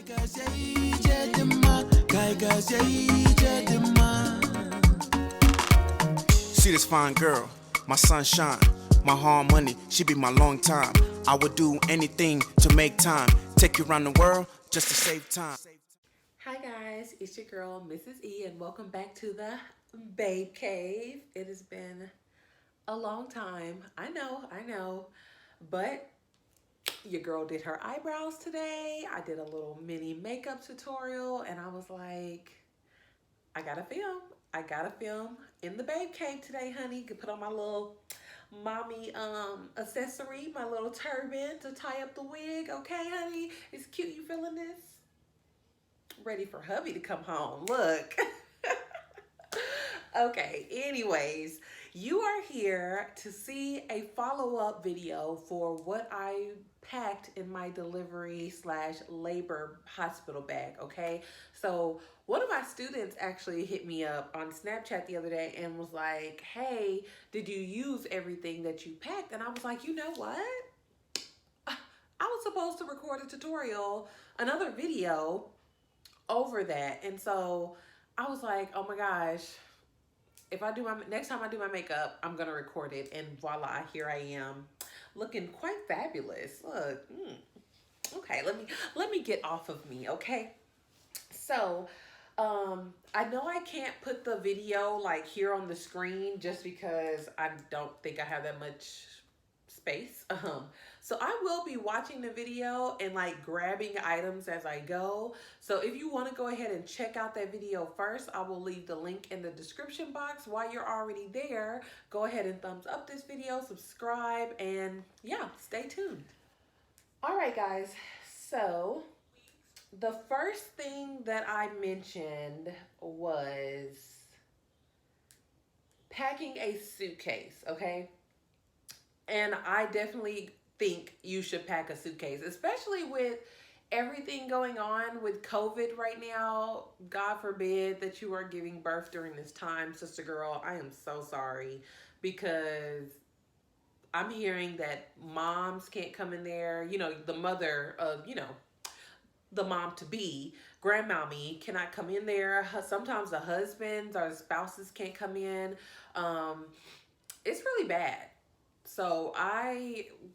See this fine girl, my sunshine, my harmony, she be my long time. I would do anything to make time, take you around the world just to save time. Hi guys, it's your girl Mrs. E and welcome back to the Babe Cave. It has been a long time, I know, but your girl did her eyebrows today. I did a little mini makeup tutorial and I was like, I gotta film in the Babe Cave today, honey. Could put on my little mommy accessory, my little turban to tie up the wig. Okay, honey, it's cute. You feeling this? Ready for hubby to come home. Look. Okay, anyways, you are here to see a follow-up video for what I packed in my delivery / labor hospital bag, okay? So one of my students actually hit me up on Snapchat the other day and was like, hey, did you use everything that you packed? And I was like, you know what? I was supposed to record a tutorial, another video over that. And so I was like, oh my gosh, if I do next time I do my makeup, I'm gonna record it, and voila, here I am, looking quite fabulous. Look, okay, let me get off of me, okay? So, I know I can't put the video like here on the screen just because I don't think I have that much space. So I will be watching the video and like grabbing items as I go. So if you want to go ahead and check out that video first, I will leave the link in the description box. While you're already there, go ahead and thumbs up this video, subscribe, and yeah, stay tuned. All right, guys. So the first thing that I mentioned was packing a suitcase, okay? And I definitely think you should pack a suitcase, especially with everything going on with COVID right now. God forbid that you are giving birth during this time, sister girl. I am so sorry, because I'm hearing that moms can't come in there. You know, the mother of, the mom to be, grandmommy cannot come in there. Sometimes the husbands or the spouses can't come in. It's really bad. So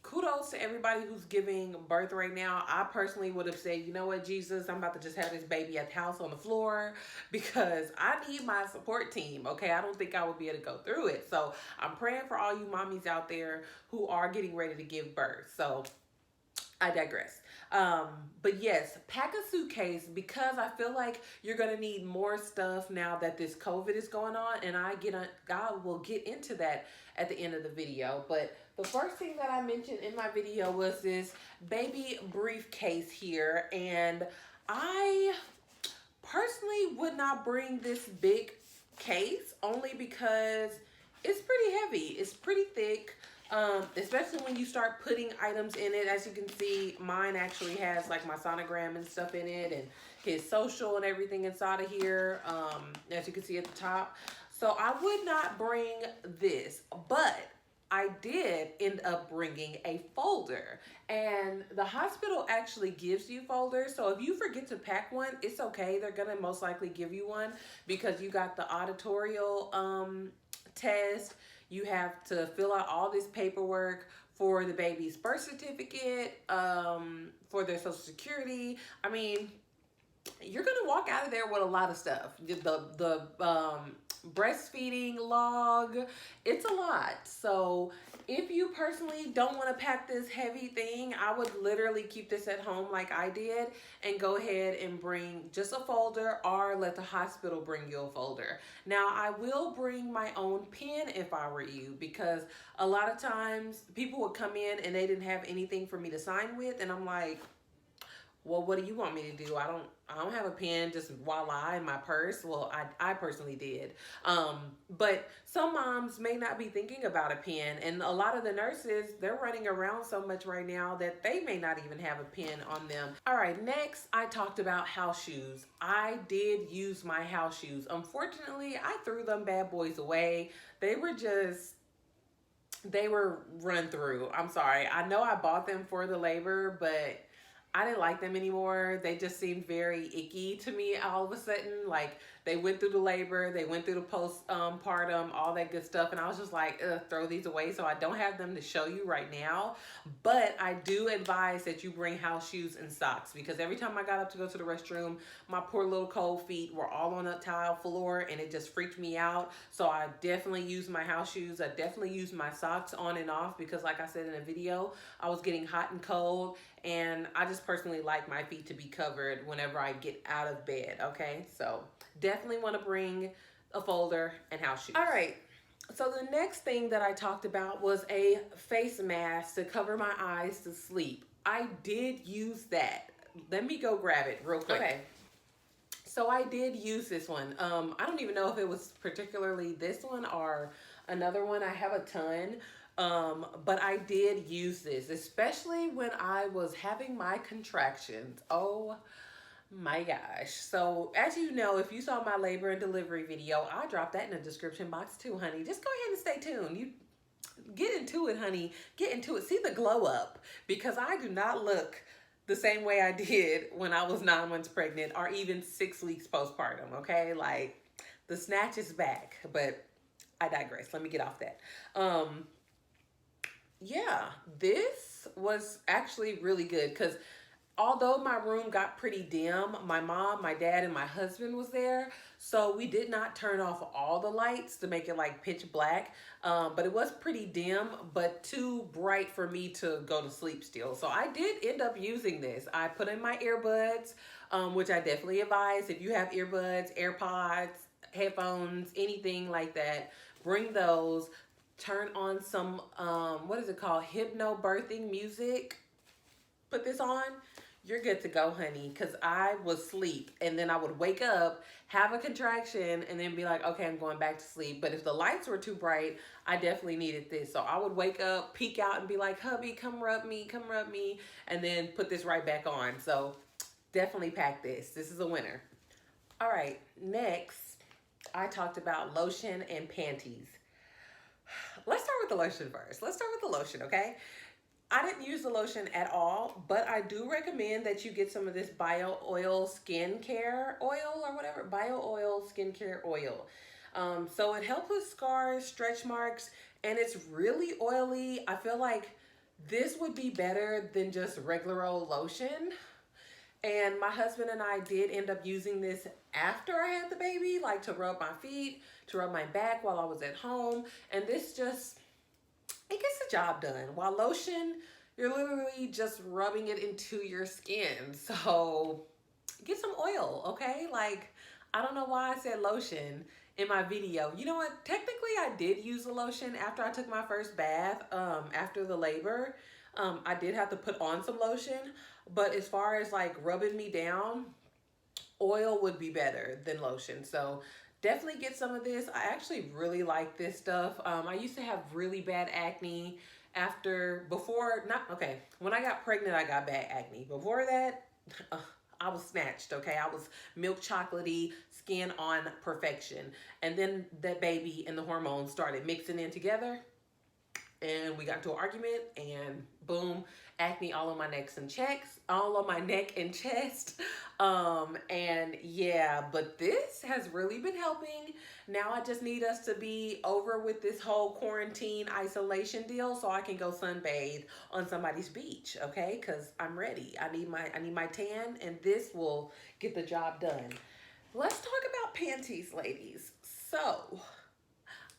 kudos to everybody who's giving birth right now. I personally would have said, you know what, Jesus, I'm about to just have this baby at the house on the floor because I need my support team, okay? I don't think I would be able to go through it. So I'm praying for all you mommies out there who are getting ready to give birth. So I digress. But yes, pack a suitcase because I feel like you're going to need more stuff now that this COVID is going on. And I will get into that at the end of the video. But the first thing that I mentioned in my video was this baby briefcase here. And I personally would not bring this big case only because it's pretty heavy. It's pretty thick. Especially when you start putting items in it. As you can see, mine actually has like my sonogram and stuff in it, and his social and everything inside of here, as you can see at the top. So I would not bring this, but I did end up bringing a folder, and the hospital actually gives you folders. So if you forget to pack one, it's okay. They're gonna most likely give you one because you got the auditorial test. You have to fill out all this paperwork for the baby's birth certificate, for their social security. I mean, you're gonna walk out of there with a lot of stuff. The breastfeeding log, it's a lot. So if you personally don't want to pack this heavy thing, I would literally keep this at home like I did and go ahead and bring just a folder, or let the hospital bring you a folder. Now, I will bring my own pen if I were you, because a lot of times people would come in and they didn't have anything for me to sign with, and I'm like, well, what do you want me to do? I don't have a pen, just voila in my purse. Well, I personally did. But some moms may not be thinking about a pen, and a lot of the nurses, they're running around so much right now that they may not even have a pen on them. All right, next I talked about house shoes. I did use my house shoes. Unfortunately, I threw them bad boys away. They were run through. I'm sorry. I know I bought them for the labor, but I didn't like them anymore. They just seemed very icky to me all of a sudden. Like they went through the labor, they went through the postpartum, all that good stuff. And I was just like, ugh, throw these away. So I don't have them to show you right now. But I do advise that you bring house shoes and socks, because every time I got up to go to the restroom, my poor little cold feet were all on the tile floor and it just freaked me out. So I definitely use my house shoes. I definitely use my socks on and off, because like I said in a video, I was getting hot and cold, and I just personally like my feet to be covered whenever I get out of bed, okay? So definitely want to bring a folder and house shoes. All right, so the next thing that I talked about was a face mask to cover my eyes to sleep. I did use that. Let me go grab it real quick. Okay. So I did use this one. I don't even know if it was particularly this one or another one. I have a ton. But I did use this, especially when I was having my contractions. Oh my gosh. So as you know, if you saw my labor and delivery video, I dropped that in the description box too, honey. Just go ahead and stay tuned. You get into it, honey. Get into it. See the glow up, because I do not look the same way I did when I was 9 months pregnant or even 6 weeks postpartum, okay? Like the snatch is back, but I digress. Let me get off that. Yeah, this was actually really good, because although my room got pretty dim, my mom, my dad, and my husband was there. So we did not turn off all the lights to make it like pitch black. But it was pretty dim, but too bright for me to go to sleep still. So I did end up using this. I put in my earbuds, which I definitely advise. If you have earbuds, AirPods, headphones, anything like that, bring those. Turn on some, what is it called? Hypnobirthing music. Put this on. You're good to go, honey. Because I was asleep. And then I would wake up, have a contraction, and then be like, okay, I'm going back to sleep. But if the lights were too bright, I definitely needed this. So I would wake up, peek out, and be like, hubby, come rub me, come rub me. And then put this right back on. So definitely pack this. This is a winner. All right. Next, I talked about lotion and panties. Let's start with the lotion first. Let's start with the lotion, okay? I didn't use the lotion at all, but I do recommend that you get some of this Bio Oil skincare oil or whatever. Bio Oil skincare oil. So it helps with scars, stretch marks, and it's really oily. I feel like this would be better than just regular old lotion. And my husband and I did end up using this after I had the baby, like to rub my feet, to rub my back while I was at home. And this just, it gets the job done. While lotion, you're literally just rubbing it into your skin. So get some oil, okay? Like, I don't know why I said lotion in my video. You know what? Technically, I did use the lotion after I took my first bath, after the labor. I did have to put on some lotion. But as far as like rubbing me down, oil would be better than lotion. So definitely get some of this. I actually really like this stuff. I used to have really bad acne when I got pregnant, I got bad acne. Before that, I was snatched, okay? I was milk chocolatey, skin on perfection. And then that baby and the hormones started mixing in together. And we got into an argument, and boom, acne all on my neck and chest. And yeah, but this has really been helping. Now I just need us to be over with this whole quarantine isolation deal so I can go sunbathe on somebody's beach, okay? Because I'm ready. I need my tan, and this will get the job done. Let's talk about panties, ladies. So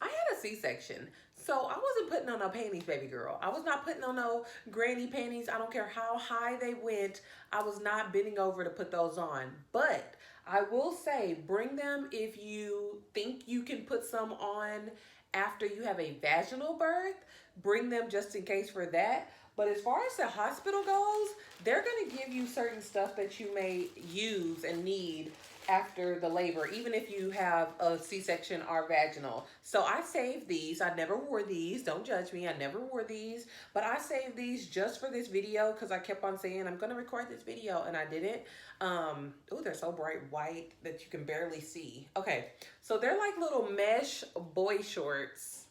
I had a C-section. So I wasn't putting on no panties, baby girl. I was not putting on no granny panties. I don't care how high they went. I was not bending over to put those on. But I will say, bring them if you think you can put some on after you have a vaginal birth. Bring them just in case for that. But as far as the hospital goes, they're going to give you certain stuff that you may use and need after the labor, even if you have a C-section or vaginal. So I saved these. I never wore these. Don't judge me. I never wore these. But I saved these just for this video because I kept on saying, I'm going to record this video, and I didn't. Oh, they're so bright white that you can barely see. Okay, so they're like little mesh boy shorts.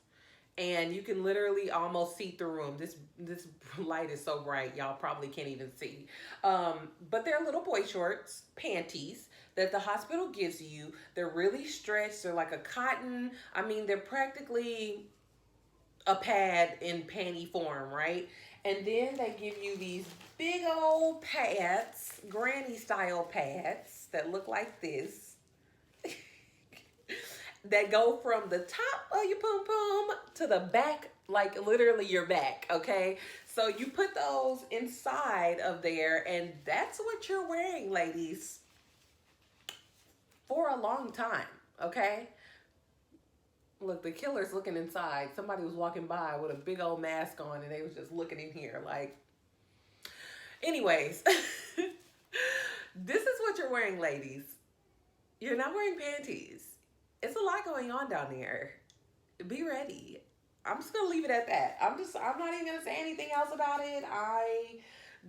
and you can literally almost see through them. This light is so bright, y'all probably can't even see. But they're little boy shorts, panties that the hospital gives you. They're really stretched. They're like a cotton. I mean, they're practically a pad in panty form, right? And then they give you these big old pads, granny style pads that look like this. That go from the top of your pum pum to the back, like literally your back, okay? So you put those inside of there, and that's what you're wearing, ladies, for a long time, okay? Look, the killer's looking inside. Somebody was walking by with a big old mask on, and they was just looking in here like. Anyways, this is what you're wearing, ladies. You're not wearing panties. It's a lot going on down there. Be ready. I'm just gonna leave it at that. I'm not even gonna say anything else about it.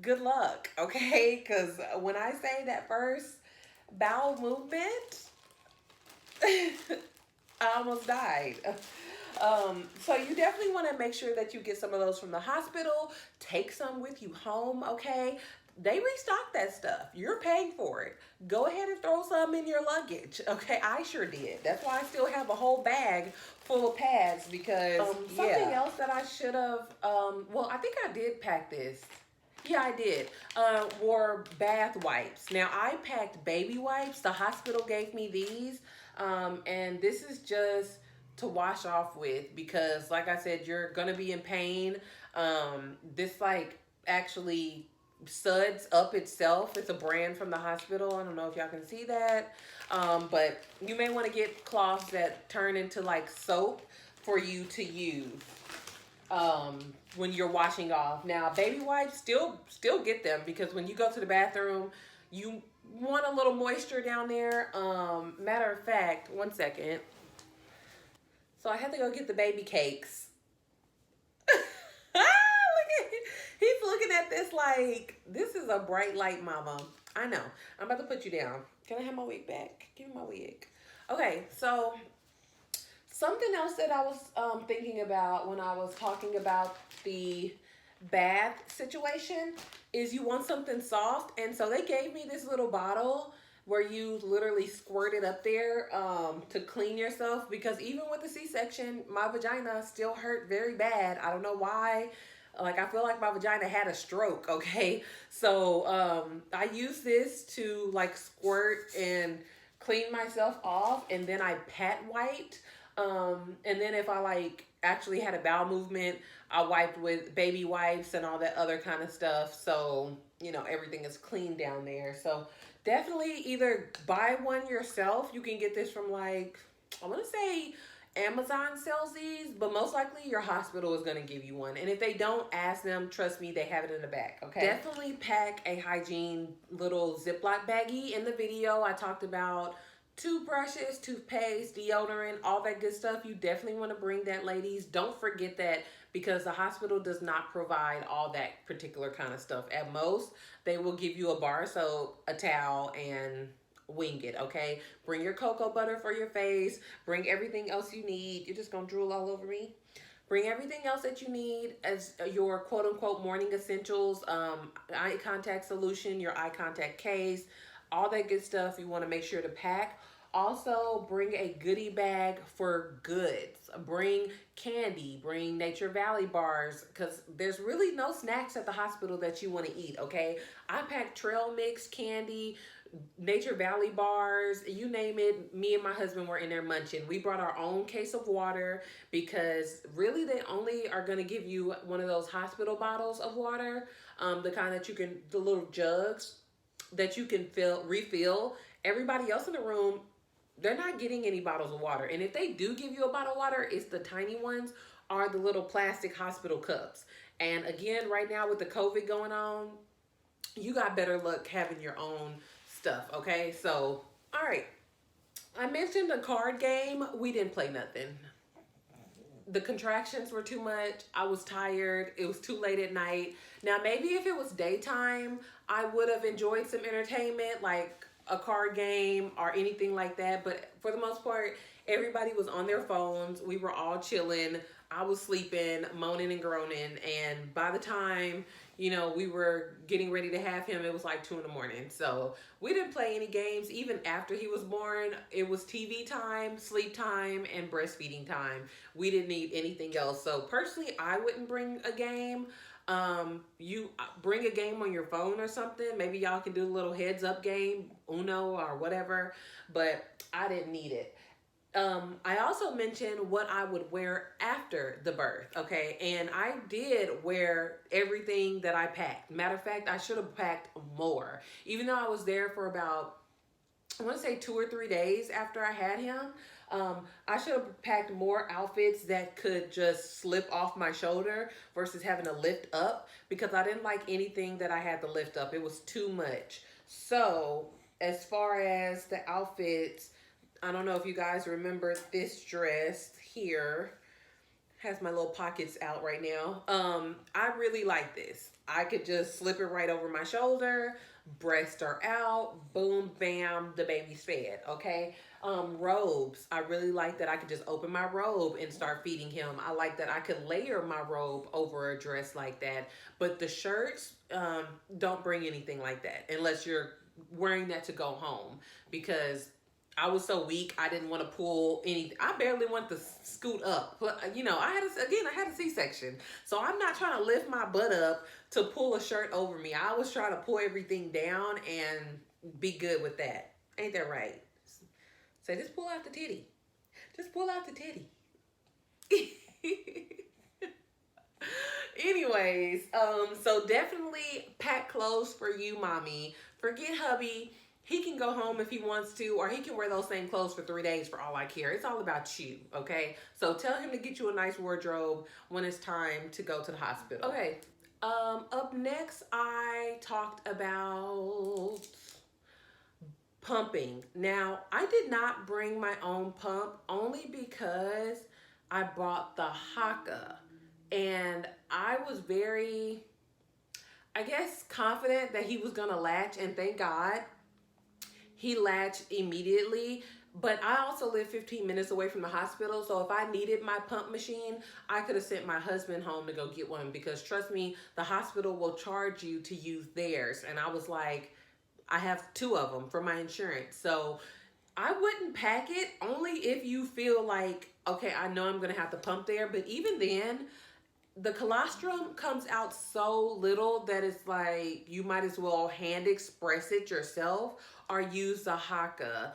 Good luck, okay? Because when I say that first bowel movement, I almost died. So you definitely want to make sure that you get some of those from the hospital. Take some with you home, okay? They restock that stuff. You're paying for it. Go ahead and throw some in your luggage, okay? I sure did. That's why I still have a whole bag full of pads because something else that I should have, well, I think I did pack this. Yeah, I did. Were bath wipes. Now, I packed baby wipes. The hospital gave me these. And this is just to wash off with because, like I said, you're going to be in pain. This, like, actually suds up itself. It's a brand from the hospital. I don't know if y'all can see that. But you may want to get cloths that turn into, like, soap for you to use. When you're washing off. Now, baby wipes, still get them because when you go to the bathroom, you want a little moisture down there. Matter of fact, one second. So I had to go get the baby cakes. Look at him. He's looking at this like, this is a bright light, mama. I know. I'm about to put you down. Can I have my wig back? Give me my wig. Okay, so something else that I was thinking about when I was talking about the bath situation is you want something soft. And so they gave me this little bottle where you literally squirt it up there to clean yourself because even with the C-section, my vagina still hurt very bad. I don't know why. Like, I feel like my vagina had a stroke, okay? So I use this to, like, squirt and clean myself off, and then I pat wiped. And then if I, like, actually had a bowel movement, I wiped with baby wipes and all that other kind of stuff. So, you know, everything is clean down there. So definitely either buy one yourself. You can get this from, like, I want to say Amazon sells these, but most likely your hospital is going to give you one. And if they don't, ask them. Trust me, they have it in the back, okay? Definitely pack a Hygiene little Ziploc baggie. In the video, I talked about toothbrushes, toothpaste, deodorant, all that good stuff. You definitely want to bring that, ladies. Don't forget that because the hospital does not provide all that particular kind of stuff. At most, they will give you a bar of soap, a towel, and wing it, okay? Bring your cocoa butter for your face. Bring everything else you need. You're just going to drool all over me. Bring everything else that you need as your quote-unquote morning essentials, eye contact solution, your eye contact case, all that good stuff you want to make sure to pack. Also, bring a goodie bag for goods. Bring candy. Bring Nature Valley bars because there's really no snacks at the hospital that you want to eat, okay? I packed trail mix, candy, Nature Valley bars, you name it. Me and my husband were in there munching. We brought our own case of water because really they only are going to give you one of those hospital bottles of water, the kind that you can, the little jugs that you can refill. Everybody else in the room, they're not getting any bottles of water. And if they do give you a bottle of water, it's the tiny ones or the little plastic hospital cups. And again, right now with the COVID going on, you got better luck having your own stuff, okay? So, all right. I mentioned the card game. We didn't play nothing. The contractions were too much. I was tired. It was too late at night. Now, maybe if it was daytime, I would have enjoyed some entertainment, like a card game or anything like that. But for the most part, everybody was on their phones. We were all chilling. I was sleeping, moaning and groaning. And by the time, we were getting ready to have him, it was like 2 in the morning. So we didn't play any games. Even after he was born, it was TV time, sleep time, and breastfeeding time. We didn't need anything else. So personally, I wouldn't bring a game. You bring a game on your phone or something. Maybe y'all can do a little heads up game, Uno or whatever, but I didn't need it. I also mentioned what I would wear after the birth, okay? And I did wear everything that I packed. Matter of fact, I should have packed more. Even though I was there for about, I want to say 2 or 3 days after I had him, I should have packed more outfits that could just slip off my shoulder versus having to lift up, because I didn't like anything that I had to lift up. It was too much. So as far as the outfits, I don't know if you guys remember this dress here. Has my little pockets out right now. I really like this. I could just slip it right over my shoulder, breasts are out, boom, bam, the baby's fed, okay? Robes, I really like that I could just open my robe and start feeding him. I like that I could layer my robe over a dress like that. But the shirts, don't bring anything like that unless you're wearing that to go home, because I was so weak, I didn't want to pull anything. I barely wanted to scoot up. But, I had a C-section. So I'm not trying to lift my butt up to pull a shirt over me. I was trying to pull everything down and be good with that. Ain't that right? So just pull out the titty. Just pull out the titty. Anyways, so definitely pack clothes for you, mommy. Forget hubby. He can go home if he wants to, or he can wear those same clothes for 3 days for all I care. It's all about you, okay? So tell him to get you a nice wardrobe when it's time to go to the hospital. Okay, up next, I talked about pumping. Now, I did not bring my own pump only because I bought the Haka. And I was very, I guess, confident that he was gonna latch, and thank God he latched immediately. But I also live 15 minutes away from the hospital, so if I needed my pump machine, I could have sent my husband home to go get one, because trust me, the hospital will charge you to use theirs. And I was like, I have 2 of them for my insurance. So I wouldn't pack it, only if you feel like, okay, I know I'm gonna have to pump there. But even then, the colostrum comes out so little that it's like you might as well hand express it yourself or use the Haka.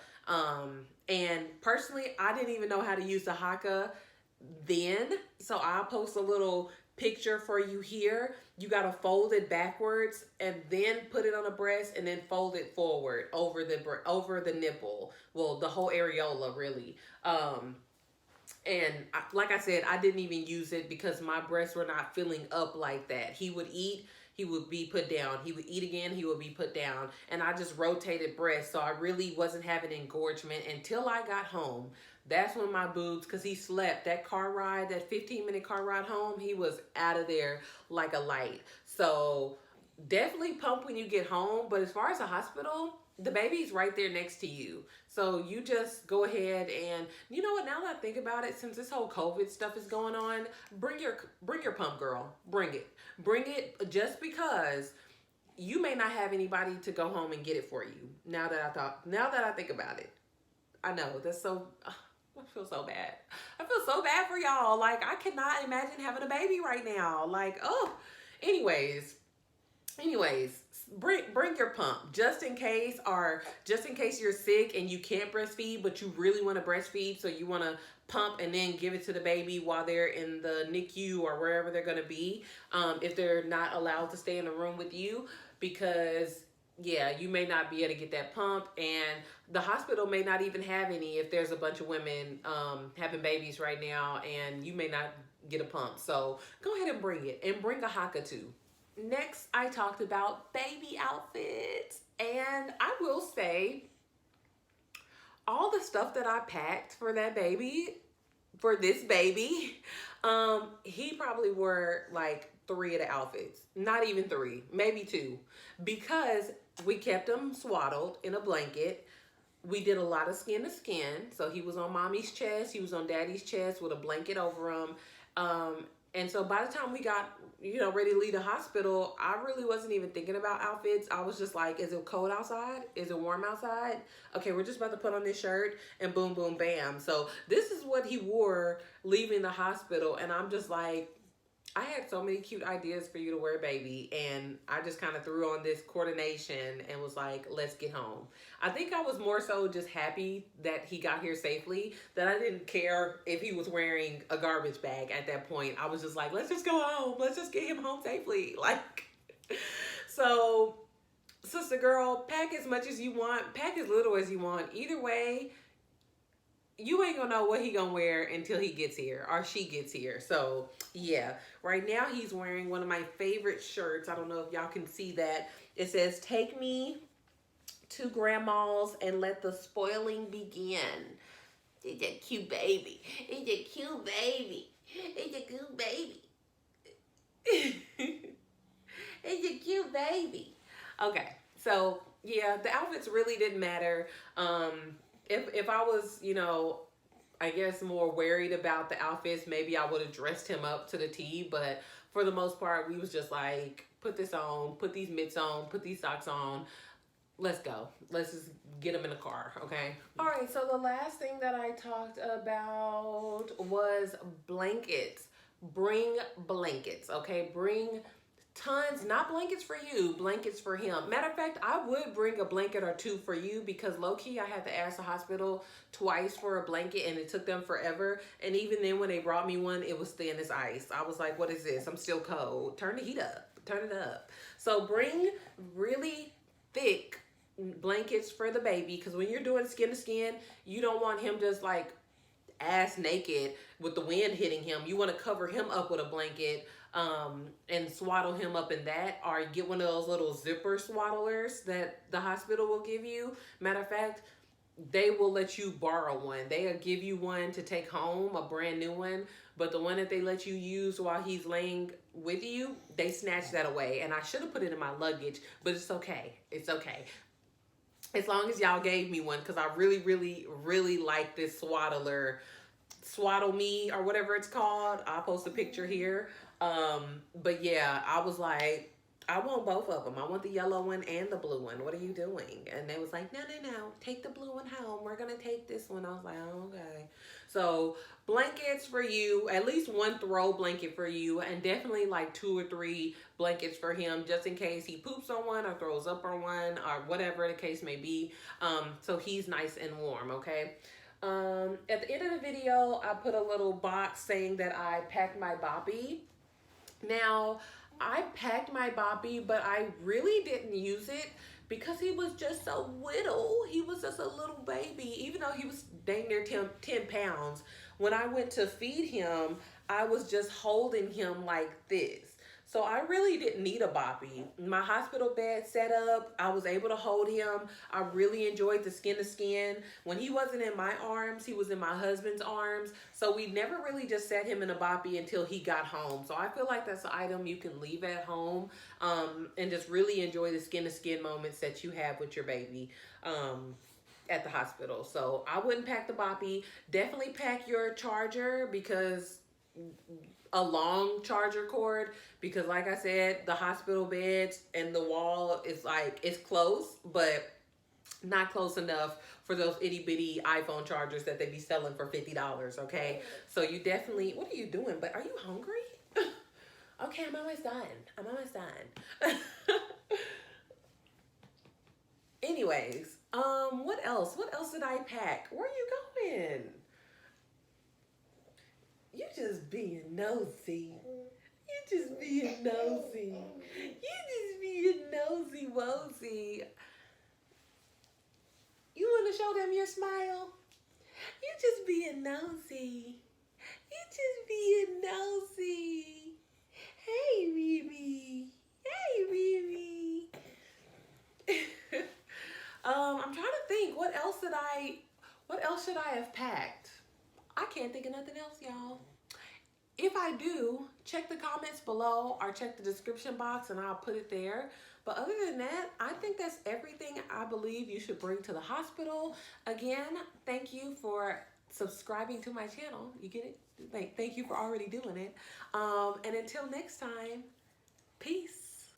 And personally, I didn't even know how to use the Haka then, so I'll post a little picture for you here. You got to fold it backwards and then put it on the breast, and then fold it forward over the nipple. Well, the whole areola, really. And like I said, I didn't even use it because my breasts were not filling up like that. He would eat, he would be put down. He would eat again, he would be put down. And I just rotated breasts, so I really wasn't having engorgement until I got home. That's when my boobs, because he slept. That car ride, that 15-minute car ride home, he was out of there like a light. So definitely pump when you get home. But as far as the hospital, the baby's right there next to you. So you just go ahead and, you know what, now that I think about it, since this whole COVID stuff is going on, bring your pump, girl. Bring it. Bring it, just because you may not have anybody to go home and get it for you. Now that I think about it. I know, that's so, I feel so bad. I feel so bad for y'all. Like, I cannot imagine having a baby right now. Like, oh, anyways, bring your pump just in case, or just in case you're sick and you can't breastfeed, but you really want to breastfeed, so you want to pump and then give it to the baby while they're in the NICU or wherever they're going to be, if they're not allowed to stay in the room with you, because yeah, you may not be able to get that pump, and the hospital may not even have any if there's a bunch of women having babies right now, and you may not get a pump. So go ahead and bring it, and bring a Haka too. Next, I talked about baby outfits, and I will say all the stuff that I packed for that baby, for this baby, he probably wore like 3 of the outfits, not even 3, maybe 2, because We kept him swaddled in a blanket. We did a lot of skin to skin. So he was on mommy's chest, he was on daddy's chest with a blanket over him. And so by the time we got, ready to leave the hospital, I really wasn't even thinking about outfits. I was just like, is it cold outside? Is it warm outside? Okay, we're just about to put on this shirt, and boom, boom, bam. So this is what he wore leaving the hospital. And I'm just like, I had so many cute ideas for you to wear, baby, and I just kind of threw on this coordination and was like, let's get home. I think I was more so just happy that he got here safely, that I didn't care if he was wearing a garbage bag at that point. I was just like, let's just go home. Let's just get him home safely. Like, so, sister girl, pack as much as you want, pack as little as you want. Either way, you ain't gonna know what he gonna wear until he gets here or she gets here. So yeah, right now he's wearing one of my favorite shirts. I don't know if y'all can see that. It says, "Take me to grandma's and let the spoiling begin." It's a cute baby. It's a cute baby. It's a cute baby. It's a cute baby. Okay, so yeah, the outfits really didn't matter. If I was, I guess more worried about the outfits, maybe I would have dressed him up to the T. But for the most part, we was just like, put this on, put these mitts on, put these socks on. Let's go. Let's just get him in the car, okay? All right, so the last thing that I talked about was blankets. Bring blankets, okay? Bring tons, not blankets for you, blankets for him. Matter of fact, I would bring a blanket or two for you, because low-key I had to ask the hospital twice for a blanket and it took them forever. And even then when they brought me one, it was thin as ice. I was like, what is this? I'm still cold. Turn the heat up. Turn it up. So bring really thick blankets for the baby, because when you're doing skin to skin, you don't want him just like ass naked with the wind hitting him. You want to cover him up with a blanket, and swaddle him up in that, or get one of those little zipper swaddlers that the hospital will give you. Matter of fact, they will let you borrow one. They'll give you one to take home, a brand new one, but the one that they let you use while he's laying with you, they snatch that away. And I should have put it in my luggage, but it's okay. It's okay. As long as y'all gave me one, because I really, really, really like this swaddler. Swaddle Me or whatever it's called. I'll post a picture here. But yeah, I was like, I want both of them. I want the yellow one and the blue one. What are you doing? And they was like, no, take the blue one home. We're going to take this one. I was like, oh, okay. So blankets for you, at least one throw blanket for you, and definitely like 2 or 3 blankets for him, just in case he poops on one or throws up on one or whatever the case may be. So he's nice and warm, okay? At the end of the video, I put a little box saying that I packed my boppy. Now, I packed my boppy, but I really didn't use it because he was just so little. He was just a little baby, even though he was dang near 10 pounds. When I went to feed him, I was just holding him like this. So I really didn't need a boppy. My hospital bed set up, I was able to hold him. I really enjoyed the skin to skin. When he wasn't in my arms, he was in my husband's arms. So we never really just set him in a boppy until he got home. So I feel like that's an item you can leave at home, and just really enjoy the skin to skin moments that you have with your baby at the hospital. So I wouldn't pack the boppy. Definitely pack your charger, because a long charger cord, because like I said, the hospital beds and the wall is like, it's close, but not close enough for those itty bitty iPhone chargers that they be selling for $50, okay? So you definitely, what are you doing? But are you hungry? Okay, I'm almost done. Anyways, what else? What else did I pack? Where are you going? You just being nosy. You just being nosy. Wosy. You want to show them your smile? You just being nosy. Hey, Riri. I'm trying to think. What else should I have packed? I can't think of nothing else, y'all. If I do, check the comments below or check the description box and I'll put it there. But other than that, I think that's everything I believe you should bring to the hospital. Again, thank you for subscribing to my channel. You get it? Thank you for already doing it. And until next time, peace.